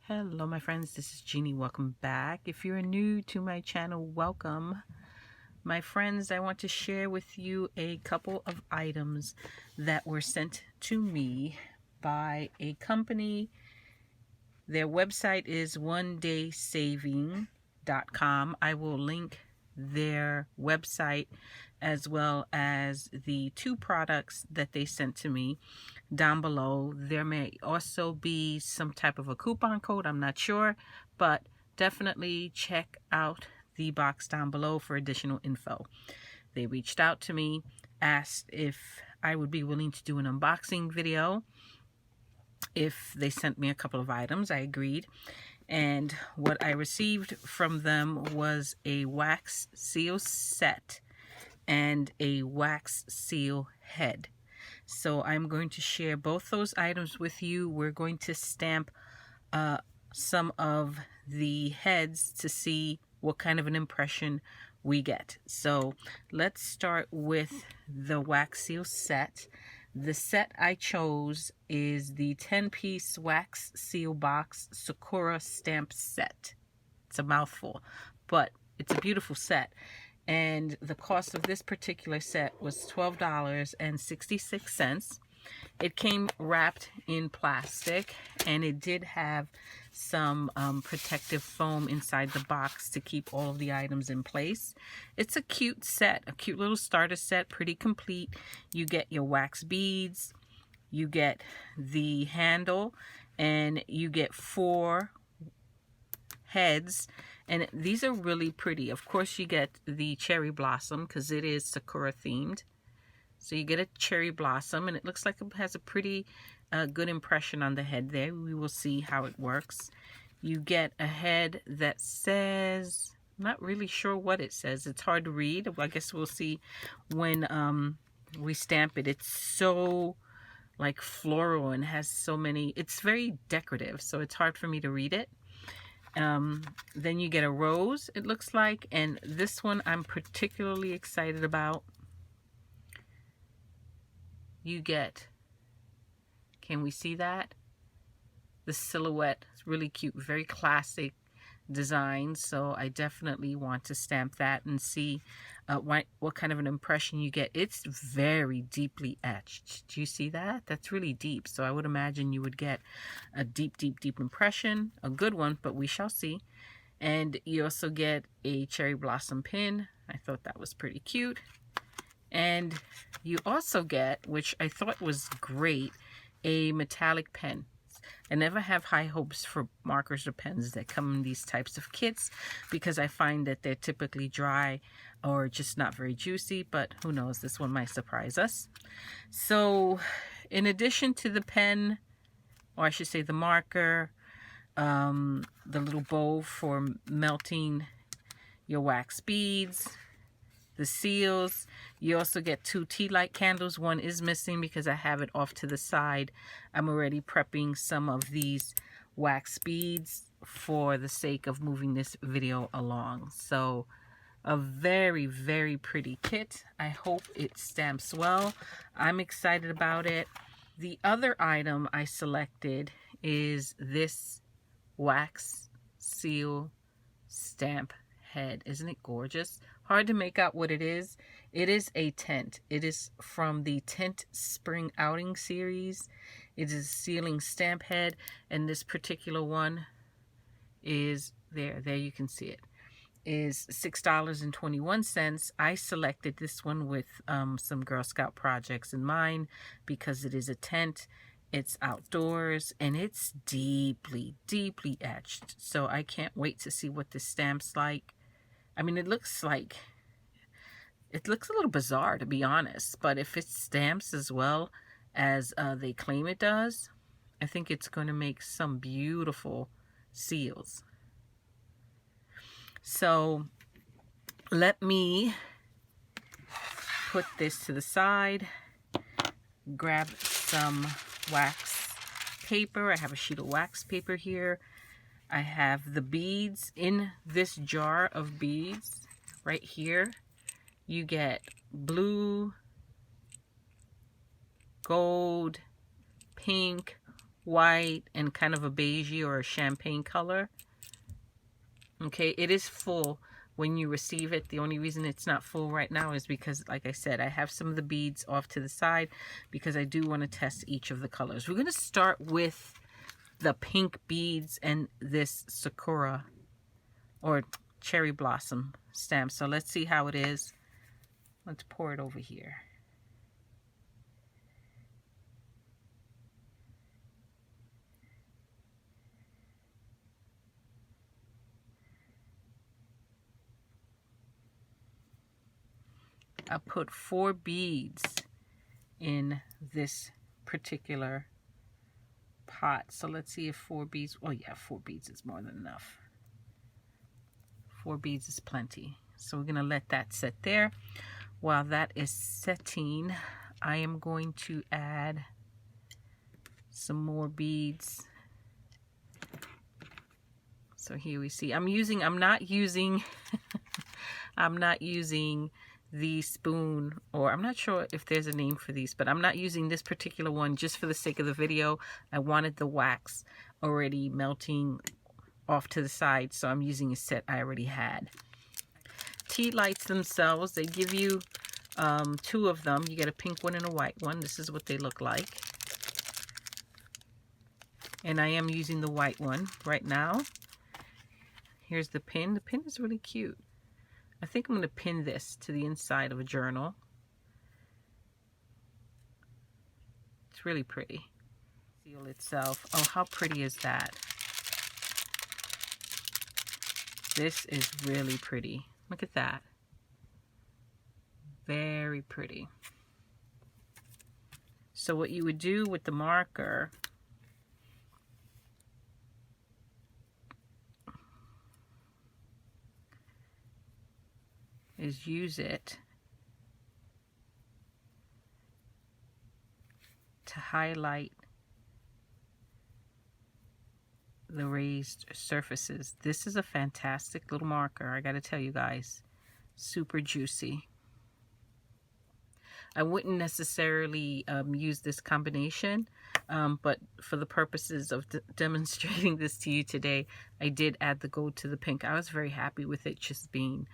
Hello my friends, this is Jeannie. Welcome back. If you're new to my channel, welcome. My friends, I want to share with you a couple of items that were sent to me by a company. Their website is onedaysaving.com. I will link their website as well as the two products that they sent to me down below. There may also be some type of a coupon code, I'm not sure, but definitely check out the box down below for additional info. They reached out to me, asked if I would be willing to do an unboxing video if they sent me a couple of items. I agreed, and what I received from them was a wax seal set and a wax seal head. So I'm going to share both those items with you. We're going to stamp some of the heads to see what kind of an impression we get. So let's start with the wax seal set. The set I chose is the 10-piece wax seal box Sakura stamp set. It's a mouthful, but it's a beautiful set. And the cost of this particular set was $12.66. It came wrapped in plastic, and it did have some protective foam inside the box to keep all of the items in place. It's a cute set, a cute little starter set, pretty complete. You get your wax beads, you get the handle, and you get 4 heads, and these are really pretty. Of course, you get the cherry blossom because it is Sakura themed. So you get a cherry blossom, and it looks like it has a pretty good impression on the head there. We will see how it works. You get a head that says, I'm not really sure what it says. It's hard to read. I guess we'll see when we stamp it. It's so like floral and has so many, it's very decorative, so it's hard for me to read it. Then you get a rose, it looks like, and this one I'm particularly excited about. You get, can we see that? The silhouette is really cute, very classic design, so I definitely want to stamp that and see what kind of an impression you get. It's very deeply etched. Do you see that? That's really deep, so I would imagine you would get a deep impression, a good one, but we shall see. And you also get a cherry blossom pin. I thought that was pretty cute. And you also get, which I thought was great, a metallic pen. I never have high hopes for markers or pens that come in these types of kits because I find that they're typically dry or just not very juicy, but who knows, this one might surprise us. So in addition to the pen, or I should say the marker, the little bowl for melting your wax beads, the seals, you also get 2 tea light candles. One is missing because I have it off to the side. I'm already prepping some of these wax beads for the sake of moving this video along. So a very pretty kit. I hope it stamps well. I'm excited about it. The other item I selected is this wax seal stamp head. Isn't it gorgeous? Hard to make out what it is. It is a tent. It is from the Tent Spring Outing series. It is a sealing stamp head, and this particular one is there you can see it, is $6.21. I selected this one with some Girl Scout projects in mind because it is a tent, it's outdoors, and it's deeply etched. So I can't wait to see what this stamps like. I mean, it looks a little bizarre, to be honest, but if it stamps as well as they claim it does, I think it's going to make some beautiful seals. So let me put this to the side, grab some wax paper. I have a sheet of wax paper here. I have the beads in this jar of beads right here. You get blue, gold, pink, white and kind of a beigey or a champagne color. Okay, it is full when you receive it. The only reason it's not full right now is because, like I said, I have some of the beads off to the side because I do want to test each of the colors. We're going to start with the pink beads and this sakura or cherry blossom stamp. So let's see how it is. Let's pour it over here. I put 4 beads in this particular pot. So let's see if 4 beads, oh yeah, 4 beads is more than enough. 4 beads is plenty. So we're going to let that sit there. While that is setting, I am going to add some more beads. So here we see, I'm not using the spoon, or I'm not sure if there's a name for these, but I'm not using this particular one just for the sake of the video. I wanted the wax already melting off to the side, so I'm using a set I already had. Tea lights themselves, they give you 2 of them. You get a pink one and a white one. This is what they look like. And I am using the white one right now. Here's the pin. The pin is really cute. I think I'm going to pin this to the inside of a journal. It's really pretty. Seal itself. Oh, how pretty is that? This is really pretty. Look at that. Very pretty. So what you would do with the marker is use it to highlight the raised surfaces. This is a fantastic little marker, I gotta tell you guys. Super juicy. I wouldn't necessarily use this combination, but for the purposes of demonstrating this to you today, I did add the gold to the pink. I was very happy with it just being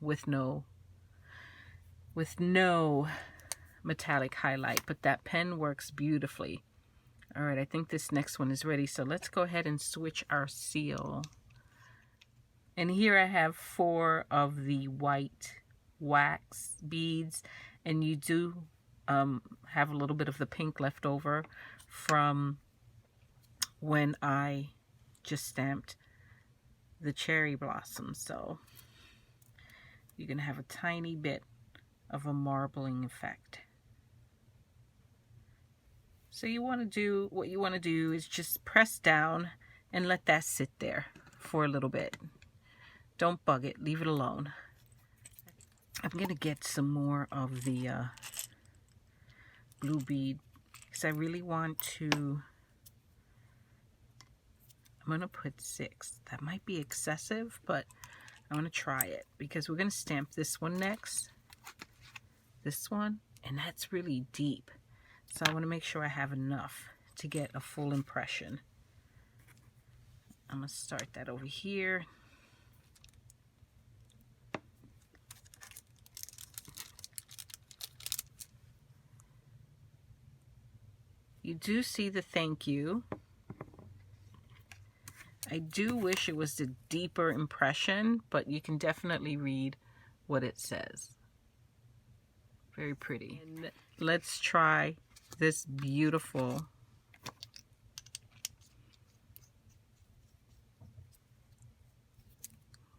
with no metallic highlight, but that pen works beautifully. All right, I think this next one is ready, so let's go ahead and switch our seal. And here I have 4 of the white wax beads, and you do have a little bit of the pink left over from when I just stamped the cherry blossom. So you're going to have a tiny bit of a marbling effect. So what you want to do is just press down and let that sit there for a little bit. Don't bug it, leave it alone. I'm going to get some more of the blue bead because I really want to. I'm going to put 6. That might be excessive, but I'm going to try it because we're going to stamp this one next. This one, and that's really deep. So I want to make sure I have enough to get a full impression. I'm going to start that over here. You do see the thank you. I do wish it was a deeper impression, but you can definitely read what it says. Very pretty. And let's try this beautiful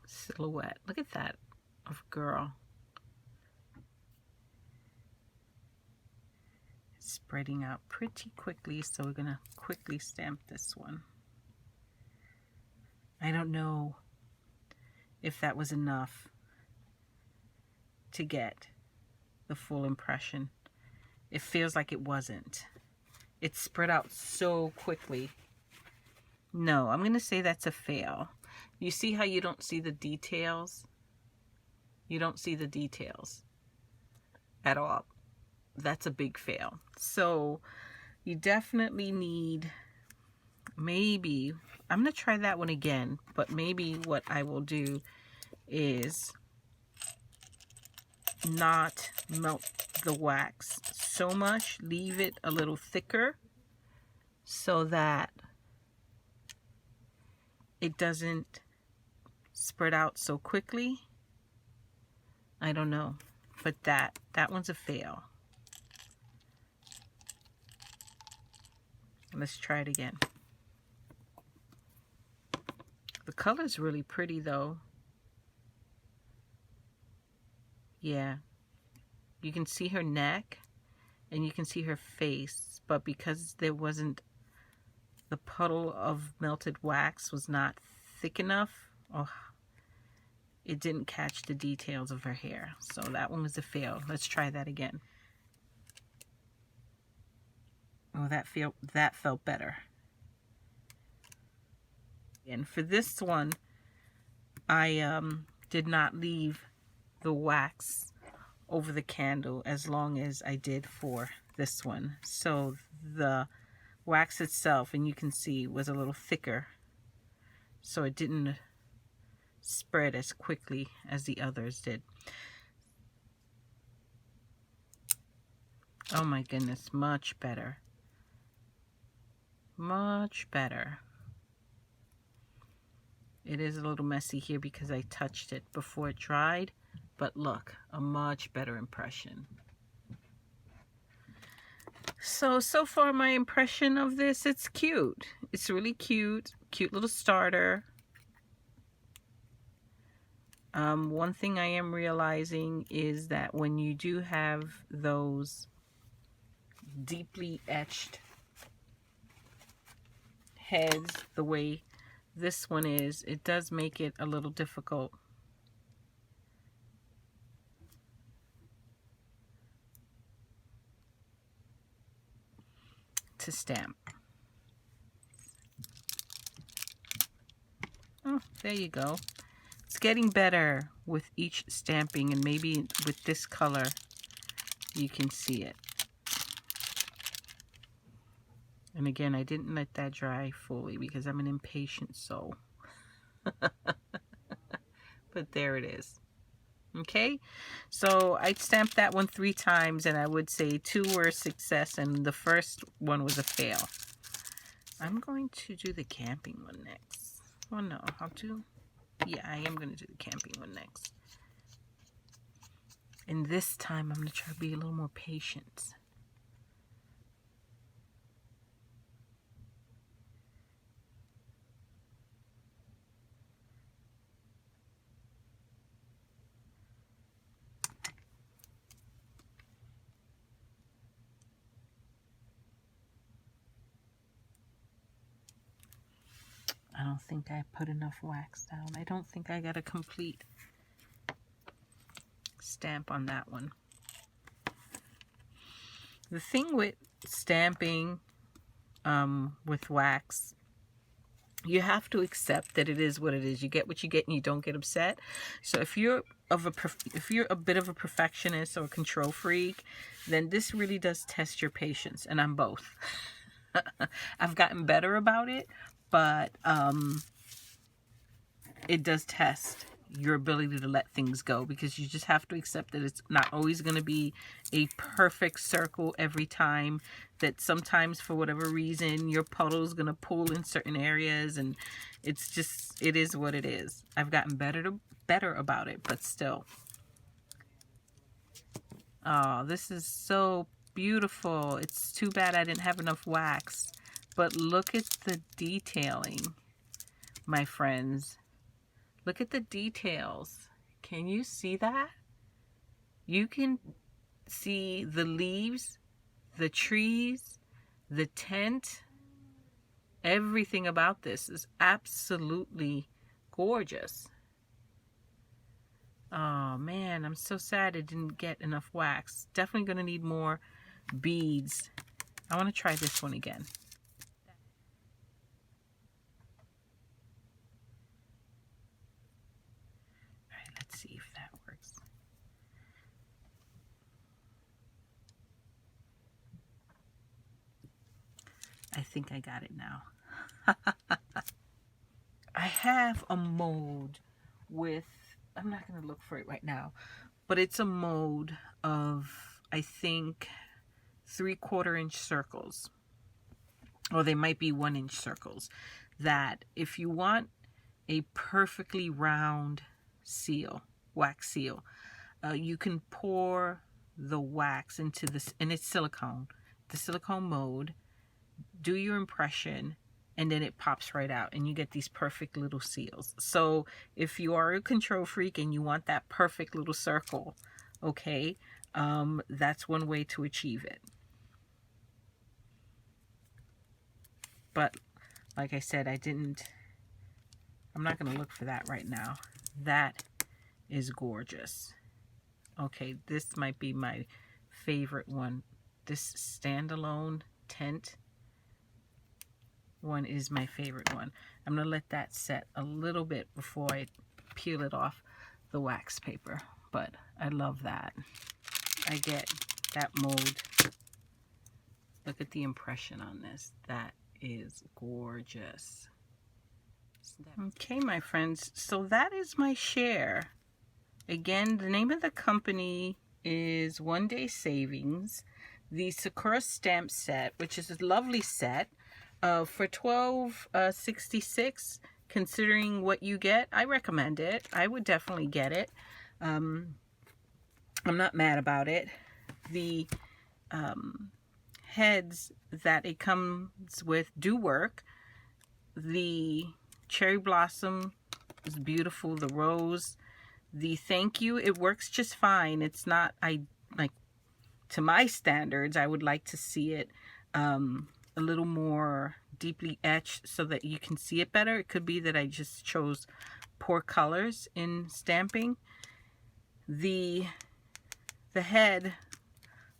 silhouette. Look at that of a girl. It's spreading out pretty quickly, so we're going to quickly stamp this one. I don't know if that was enough to get the full impression. It feels like it wasn't. It spread out so quickly. No, I'm going to say that's a fail. You see how you don't see the details? You don't see the details at all. That's a big fail. So You definitely need, maybe, I'm going to try that one again, but maybe what I will do is not melt the wax so much, leave it a little thicker so that it doesn't spread out so quickly. I don't know, but that one's a fail. Let's try it again. The color's really pretty though. Yeah, you can see her neck and you can see her face, but because there wasn't, the puddle of melted wax was not thick enough, oh, it didn't catch the details of her hair. So that one was a fail. Let's try that again. Oh, that felt better. And for this one, I did not leave the wax over the candle as long as I did for this one. So the wax itself, and you can see, was a little thicker, so it didn't spread as quickly as the others did. Oh my goodness, much better. Much better. It is a little messy here because I touched it before it dried, but look, a much better impression. So far my impression of this, it's cute. It's really cute. Cute little starter. One thing I am realizing is that when you do have those deeply etched heads the way this one is, it does make it a little difficult to stamp. Oh, there you go. It's getting better with each stamping, and maybe with this color you can see it. And again, I didn't let that dry fully because I'm an impatient soul. But there it is. Okay, so I stamped that one 3 times, and I would say 2 were a success and the first one was a fail. I'm going to do the camping one next. Oh no, I am going to do the camping one next. And this time I'm going to try to be a little more patient. I don't think I put enough wax down. I don't think I got a complete stamp on that one. The thing with stamping with wax, you have to accept that it is what it is. You get what you get and you don't get upset. So if you're a bit of a perfectionist or a control freak, then this really does test your patience, and I'm both. I've gotten better about it, but it does test your ability to let things go, because you just have to accept that it's not always going to be a perfect circle every time, that sometimes for whatever reason your puddle is going to pull in certain areas, and it is what it is. I've gotten better about it, but still. Oh, this is so beautiful. It's too bad I didn't have enough wax, but look at the detailing, my friends. Look at the details. Can you see that? You can see the leaves, the trees, the tent. Everything about this is absolutely gorgeous. Oh man, I'm so sad I didn't get enough wax. Definitely going to need more beads. I want to try this one again. Let's see if that works. I think I got it now. I have a mold with, I'm not going to look for it right now, but it's a mold of, I think, 3/4 inch circles, or they might be 1 inch circles, that if you want a perfectly round seal, wax seal, you can pour the wax into this, and it's silicone, the silicone mold, do your impression, and then it pops right out and you get these perfect little seals. So if you are a control freak and you want that perfect little circle, okay, that's one way to achieve it. But like I said, I'm not going to look for that right now. That is gorgeous. Okay, this might be my favorite one. This standalone tent one is my favorite one. I'm going to let that set a little bit before I peel it off the wax paper. But I love that. I get that mold. Look at the impression on this. That is gorgeous. Okay, my friends, so that is my share. Again, the name of the company is One Day Savings. The Sakura stamp set, which is a lovely set, for $12.66. Considering what you get, I recommend it. I would definitely get it. I'm not mad about it. The heads that it comes with do work. The cherry blossom is beautiful. The rose, the thank you, it works just fine. It's not, to my standards, I would like to see it a little more deeply etched so that you can see it better. It could be that I just chose poor colors in stamping. The head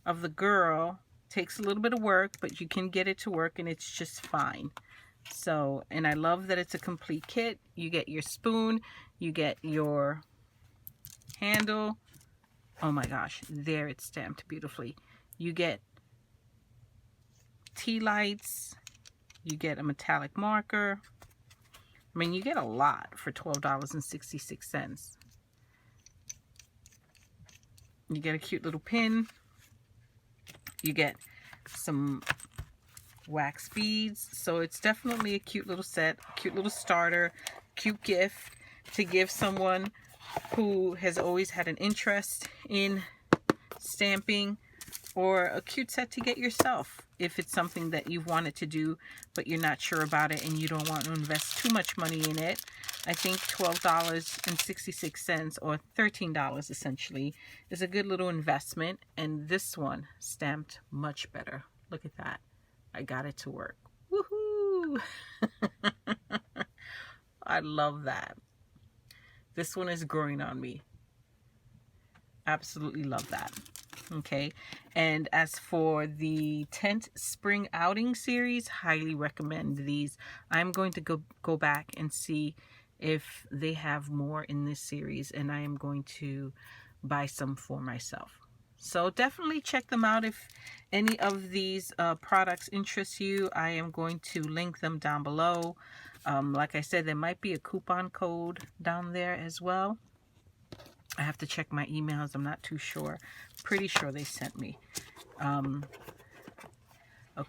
of the girl takes a little bit of work, but you can get it to work and it's just fine. So, and I love that it's a complete kit. You get your spoon, you get your handle. Oh my gosh, there it's stamped beautifully. You get tea lights, you get a metallic marker. I mean, you get a lot for $12.66. You get a cute little pin. You get some wax beads. So it's definitely a cute little set, cute little starter, cute gift to give someone who has always had an interest in stamping, or a cute set to get yourself if it's something that you've wanted to do but you're not sure about it and you don't want to invest too much money in it. I think $12.66 or $13 essentially is a good little investment, and this one stamped much better. Look at that. I got it to work. Woohoo! I love that. This one is growing on me. Absolutely love that. Okay, and as for the Tent Spring Outing series, highly recommend these. I'm going to go back and see if they have more in this series, and I am going to buy some for myself. So definitely check them out. If any of these products interest you, I am going to link them down below. Like I said, there might be a coupon code down there as well. I have to check my emails. I'm not too sure. Pretty sure they sent me a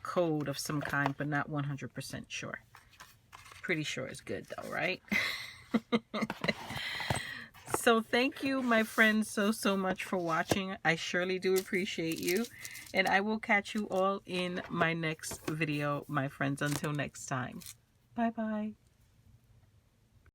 code of some kind, but not 100% sure. Pretty sure it's good though, right? So thank you, my friends, so much for watching. I surely do appreciate you. And I will catch you all in my next video, my friends. Until next time. Bye-bye.